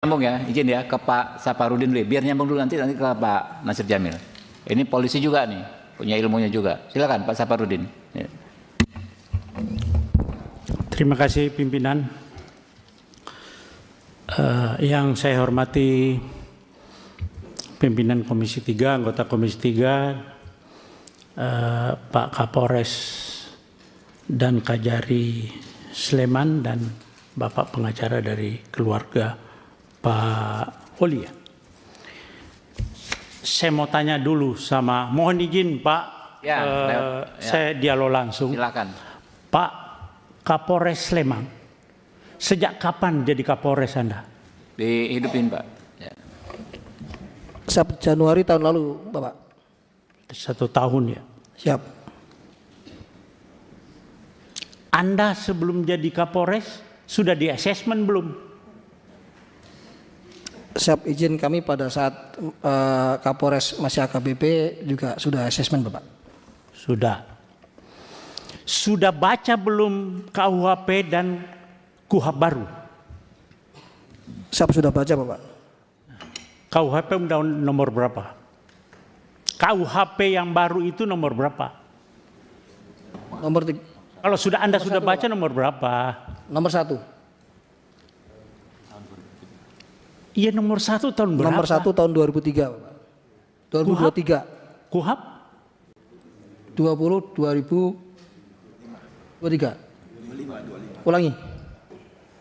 Nyambung ya, izin ya ke Pak Saparudin dulu. Biar nyambung dulu nanti ke Pak Nasir Jamil. Ini polisi juga nih, punya ilmunya juga. Silakan Pak Saparudin. Ya. Terima kasih pimpinan. Yang saya hormati pimpinan Komisi 3, anggota Komisi 3, Pak Kapolres dan Kajari Sleman dan Bapak pengacara dari keluarga Pak Oli. Saya mau tanya dulu sama, mohon izin Pak, saya dialog langsung. Silakan. Pak Kapolres Sleman, sejak kapan jadi Kapolres Anda? Dihidupin Pak. Ya. Januari tahun lalu Bapak. 1 tahun ya. Siap. Anda sebelum jadi Kapolres sudah di assessment belum? Siap, izin kami pada saat Kapolres masih AKBP juga sudah asesmen Bapak. Sudah. Sudah baca belum KUHP dan KUHP baru? Siap, sudah baca Bapak. KUHP undang nomor berapa? KUHP yang baru itu nomor berapa? Nomor Kalau sudah Anda nomor sudah 1, baca Pak. nomor berapa? Nomor 1. Iya nomor 1 tahun berapa? Nomor 1 tahun 2003 Bapak. 2023. KUHP? 2023. Ulangi.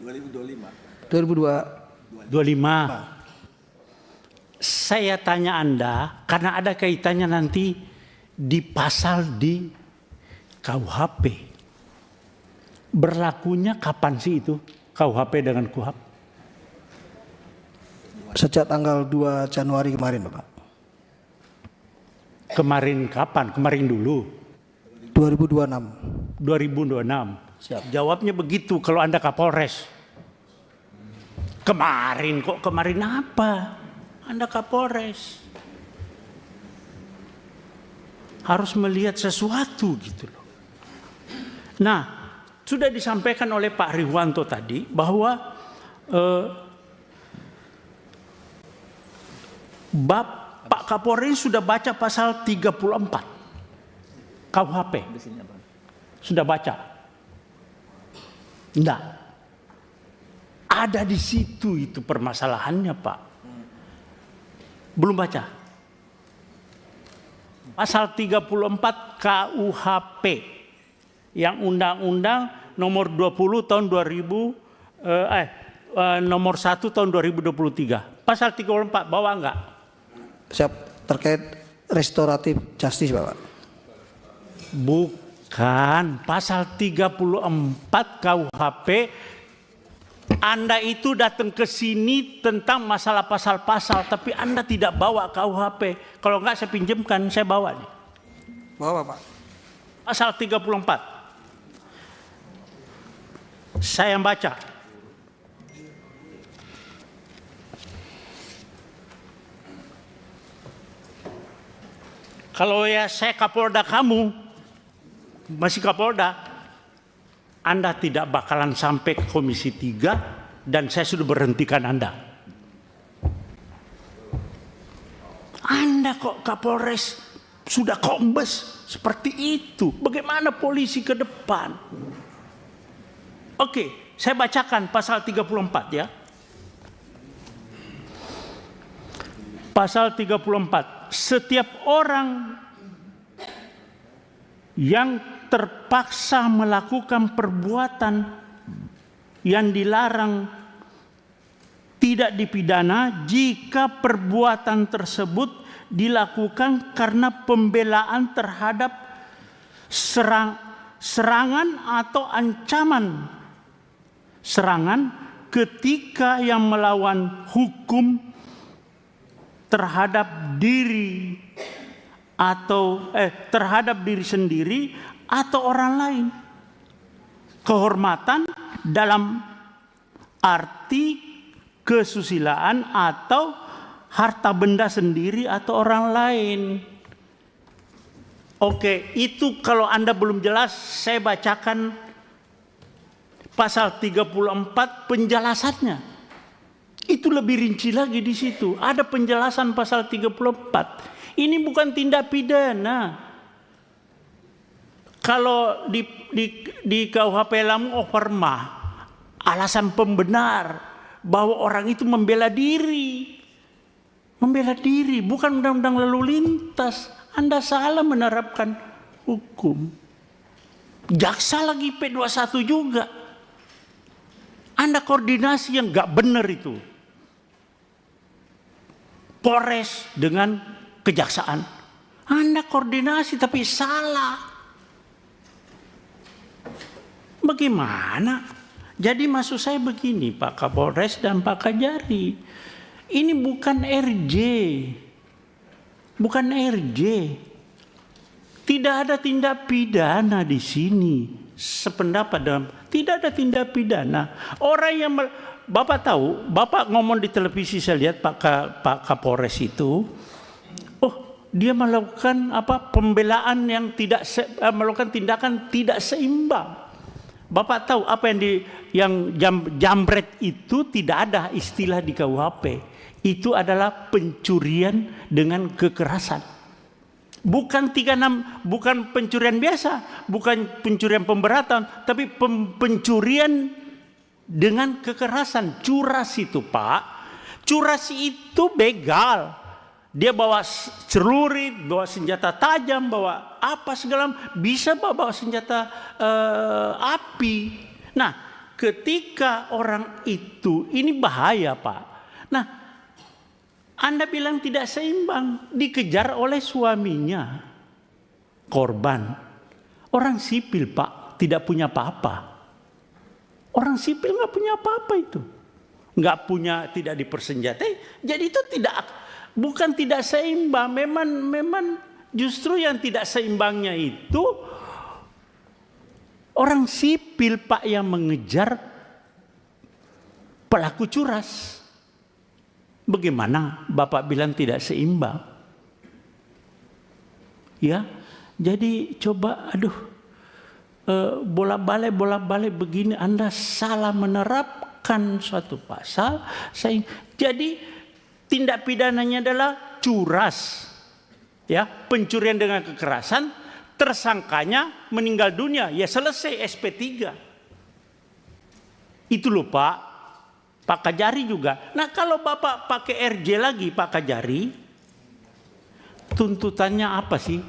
2025. 25. Saya tanya Anda karena ada kaitannya nanti di pasal di KUHP. Berlakunya kapan sih itu KUHP dengan KUHP? Sejak tanggal 2 Januari kemarin Bapak. Kemarin kapan? Kemarin dulu. 2026. 2026. Siap. Jawabnya begitu kalau Anda Kapolres. Kemarin kok, kemarin apa? Anda Kapolres. Harus melihat sesuatu gitu loh. Nah, sudah disampaikan oleh Pak Riwanto tadi bahwa Pak Kapolres sudah baca pasal 34 KUHP. Sudah baca? Enggak. Ada di situ itu permasalahannya Pak. Belum baca. Pasal 34 KUHP yang Undang-Undang nomor 20 tahun 2000 nomor 1 tahun 2023. Pasal 34 bawa enggak? Siap, terkait restoratif justice Bapak. Bukan, pasal 34 KUHP. Anda itu datang ke sini tentang masalah pasal-pasal, tapi Anda tidak bawa KUHP. Kalau enggak saya pinjamkan, saya bawa nih. Bawa Bapak. Pasal 34. Saya yang baca. Kalau ya saya Kapolda kamu, masih Kapolda, Anda tidak bakalan sampai ke Komisi 3 dan saya sudah berhentikan Anda. Anda kok Kapolres sudah kombes seperti itu. Bagaimana polisi ke depan? Oke, saya bacakan pasal 34 ya. Pasal 34. Setiap orang yang terpaksa melakukan perbuatan yang dilarang tidak dipidana jika perbuatan tersebut dilakukan karena pembelaan terhadap serangan atau ancaman serangan ketika yang melawan hukum terhadap diri atau terhadap diri sendiri atau orang lain. Kehormatan dalam arti kesusilaan atau harta benda sendiri atau orang lain. Oke, itu kalau Anda belum jelas, saya bacakan pasal 34 penjelasannya. Itu lebih rinci lagi di situ. Ada penjelasan pasal 34. Ini bukan tindak pidana. Kalau di KUHP Lamu Overmah, alasan pembenar bahwa orang itu membela diri. Membela diri, bukan undang-undang lalu lintas. Anda salah menerapkan hukum. Jaksa lagi P21 juga. Anda koordinasi yang gak benar itu. Polres dengan kejaksaan. Anda koordinasi tapi salah. Bagaimana? Jadi maksud saya begini Pak Kapolres dan Pak Kajari. Ini bukan RJ. Bukan RJ. Tidak ada tindak pidana di sini. Sependapat dalam tidak ada tindak pidana. Orang yang Bapak tahu, Bapak ngomong di televisi saya lihat Pak Kapolres itu, oh dia melakukan pembelaan yang tidak melakukan tindakan tidak seimbang. Bapak tahu apa yang jambret itu tidak ada istilah di KUHP. Itu adalah pencurian dengan kekerasan. Bukan 36, bukan pencurian biasa, bukan pencurian pemberatan, tapi pencurian dengan kekerasan. Curas itu Pak, curas itu begal. Dia bawa celurit, bawa senjata tajam, bawa apa segala, bisa bawa senjata api. Nah, ketika orang itu, ini bahaya Pak. Nah, Anda bilang tidak seimbang, dikejar oleh suaminya, korban. Orang sipil Pak, tidak punya apa-apa. Orang sipil nggak punya apa-apa itu, nggak punya, tidak dipersenjatai. Jadi itu bukan tidak seimbang. Memang justru yang tidak seimbangnya itu orang sipil Pak yang mengejar pelaku curas. Bagaimana Bapak bilang tidak seimbang? Ya, jadi coba bolak-balik begini, Anda salah menerapkan suatu pasal. Jadi tindak pidananya adalah curas, ya, pencurian dengan kekerasan. Tersangkanya meninggal dunia, ya selesai SP3. Itu loh Pak Kajari juga. Nah kalau Bapak pakai RJ lagi Pak Kajari, tuntutannya apa sih?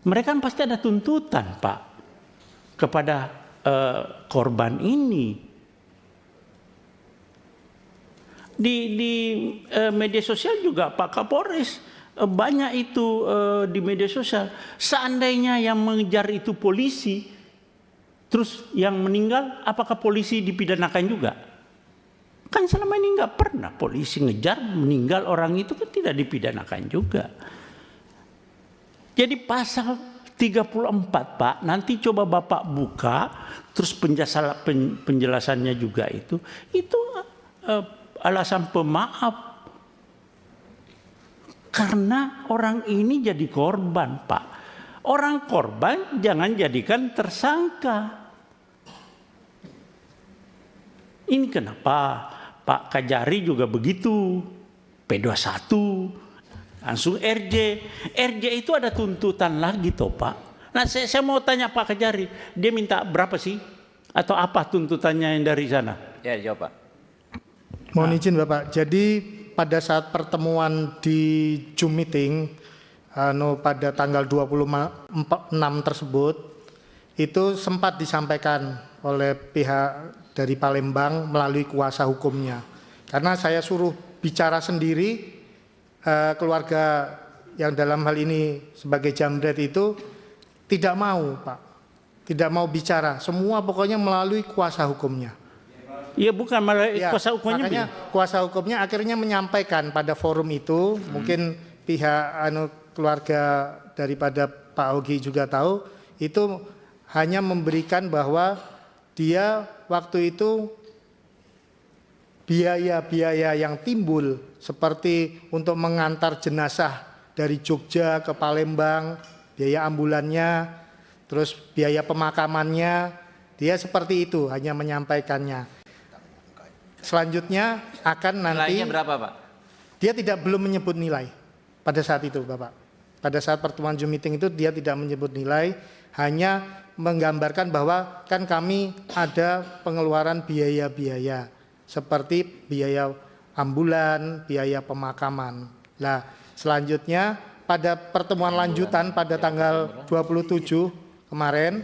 Mereka kan pasti ada tuntutan Pak kepada korban ini. Di media sosial juga Pak Kapolres banyak itu di media sosial. Seandainya yang mengejar itu polisi, terus yang meninggal, apakah polisi dipidanakan juga? Kan selama ini nggak pernah polisi ngejar meninggal orang itu, kan tidak dipidanakan juga. Jadi pasal 34 Pak, nanti coba Bapak buka, terus penjelasannya juga itu alasan pemaaf. Karena orang ini jadi korban Pak. Orang korban jangan jadikan tersangka. Ini kenapa Pak Kajari juga begitu, P21, langsung RJ. RJ itu ada tuntutan lagi toh Pak. Nah saya mau tanya Pak Kajari, dia minta berapa sih? Atau apa tuntutannya yang dari sana? Ya jawab Pak. Mohon izin Bapak, jadi pada saat pertemuan di Zoom meeting pada tanggal 26 tersebut, itu sempat disampaikan oleh pihak dari Palembang melalui kuasa hukumnya. Karena saya suruh bicara sendiri, keluarga yang dalam hal ini sebagai jambret itu tidak mau Pak, tidak mau bicara, semua pokoknya melalui kuasa hukumnya. Iya bukan malah ya, kuasa hukumnya. Makanya kuasa hukumnya akhirnya menyampaikan pada forum itu, mungkin pihak keluarga daripada Pak Ogi juga tahu, itu hanya memberikan bahwa dia waktu itu biaya-biaya yang timbul seperti untuk mengantar jenazah dari Jogja ke Palembang, biaya ambulannya, terus biaya pemakamannya, dia seperti itu hanya menyampaikannya. selanjutnya akan nanti Nilainya berapa, Pak? dia belum menyebut nilai pada saat itu, Bapak. Pada saat pertemuan Zoom meeting itu dia tidak menyebut nilai, hanya menggambarkan bahwa kan kami ada pengeluaran biaya-biaya seperti biaya ambulan, biaya pemakaman. Nah, selanjutnya pada pertemuan lanjutan pada tanggal 27 kemarin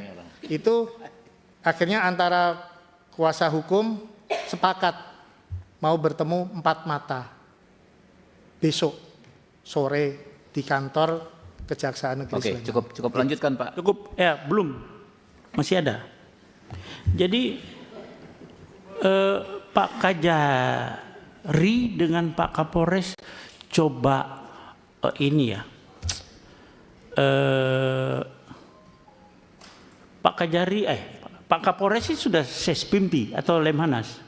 itu akhirnya antara kuasa hukum sepakat mau bertemu 4 mata besok sore di kantor Kejaksaan Negeri Oke, Sleman. cukup lanjutkan, Pak. Cukup, ya belum, masih ada. Jadi Pak Kajari dengan Pak Kapolres coba ini ya, Pak Kajari, Pak Kapolres ini sudah Sespimti atau Lemhanas?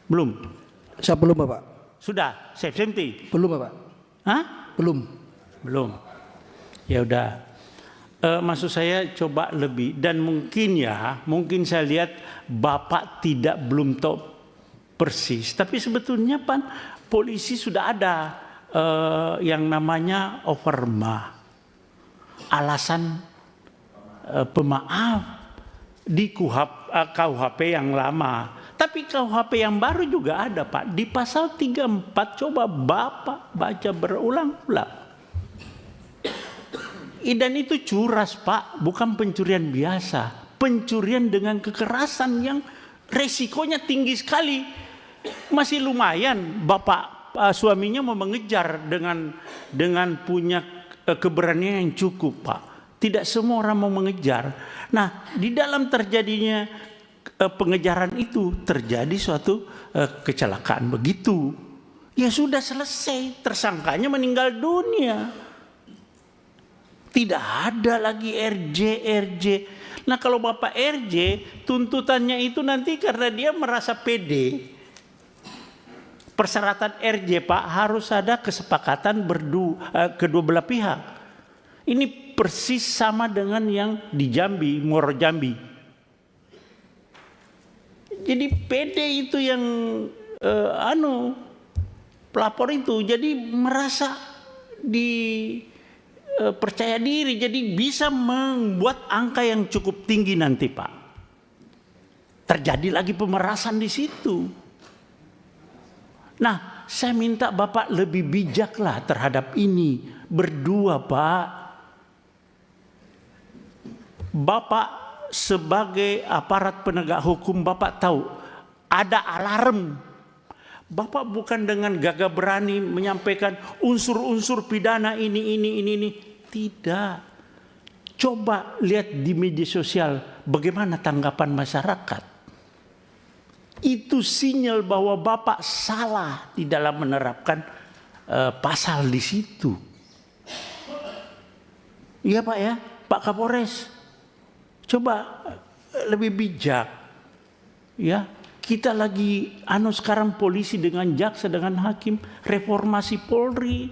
Belum. Saya belum Bapak. Sudah Sespimti? Belum Bapak. Hah? Belum. Belum. Ya udah. Maksud saya coba lebih, dan mungkin saya lihat Bapak belum tahu persis, tapi sebetulnya polisi sudah ada yang namanya overma, alasan pemaaf di KUHP yang lama. Tapi KUHP yang baru juga ada, Pak. Di pasal 34 coba Bapak baca berulang-ulang. Dan itu curas, Pak, bukan pencurian biasa. Pencurian dengan kekerasan yang resikonya tinggi sekali. Masih lumayan Bapak suaminya mau mengejar dengan punya keberanian yang cukup, Pak. Tidak semua orang mau mengejar. Nah, di dalam terjadinya pengejaran itu terjadi suatu kecelakaan begitu. Ya sudah selesai, tersangkanya meninggal dunia. Tidak ada lagi RJ. Nah, kalau Bapak RJ, tuntutannya itu nanti karena dia merasa pede. Persyaratan RJ, Pak, harus ada kesepakatan kedua belah pihak. Ini persis sama dengan yang di Jambi, Muaro Jambi. Jadi pede itu yang pelapor itu, jadi merasa percaya diri, jadi bisa membuat angka yang cukup tinggi nanti, Pak. Terjadi lagi pemerasan di situ. Nah, saya minta Bapak lebih bijaklah terhadap ini. Berdua, Pak. Bapak sebagai aparat penegak hukum, Bapak tahu ada alarm. Bapak bukan dengan gagah berani menyampaikan unsur-unsur pidana ini. Tidak. Coba lihat di media sosial bagaimana tanggapan masyarakat. Itu sinyal bahwa Bapak salah di dalam menerapkan pasal di situ. Iya, Pak ya, Pak Kapolres. Coba lebih bijak. Ya. Kita lagi sekarang polisi dengan jaksa dengan hakim, reformasi Polri,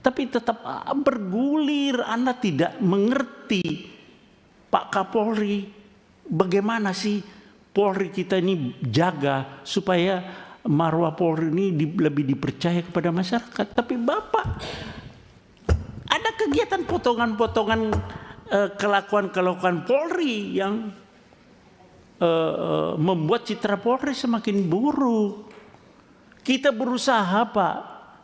tapi tetap bergulir. Anda tidak mengerti, Pak Kapolri, bagaimana sih Polri kita ini jaga supaya marwah Polri ini lebih dipercaya kepada masyarakat. Tapi Bapak ada kegiatan potongan-potongan kelakuan Polri yang membuat citra Polri semakin buruk. Kita berusaha, Pak.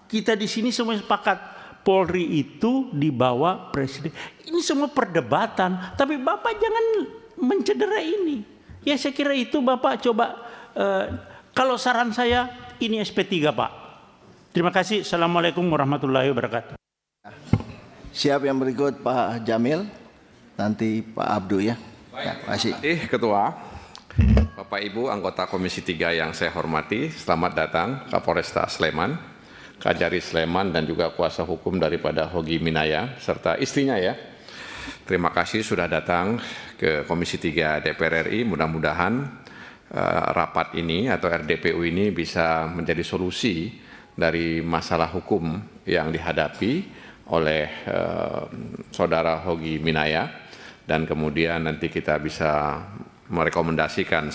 Kita di sini semua sepakat Polri itu di bawah Presiden. Ini semua perdebatan, tapi Bapak jangan mencederai ini. Ya, saya kira itu Bapak coba. Kalau saran saya ini SP3, Pak. Terima kasih. Assalamualaikum warahmatullahi wabarakatuh. Siap, yang berikut Pak Jamil, nanti Pak Abdu ya. Terima kasih. Ketua. Bapak Ibu anggota Komisi 3 yang saya hormati, selamat datang Kapolresta Sleman, Kajari Sleman, dan juga kuasa hukum daripada Hogi Minaya serta istrinya ya. Terima kasih sudah datang ke Komisi 3 DPR RI. Mudah-mudahan rapat ini atau RDPU ini bisa menjadi solusi dari masalah hukum yang dihadapi oleh saudara Hogi Minaya, dan kemudian nanti kita bisa merekomendasikan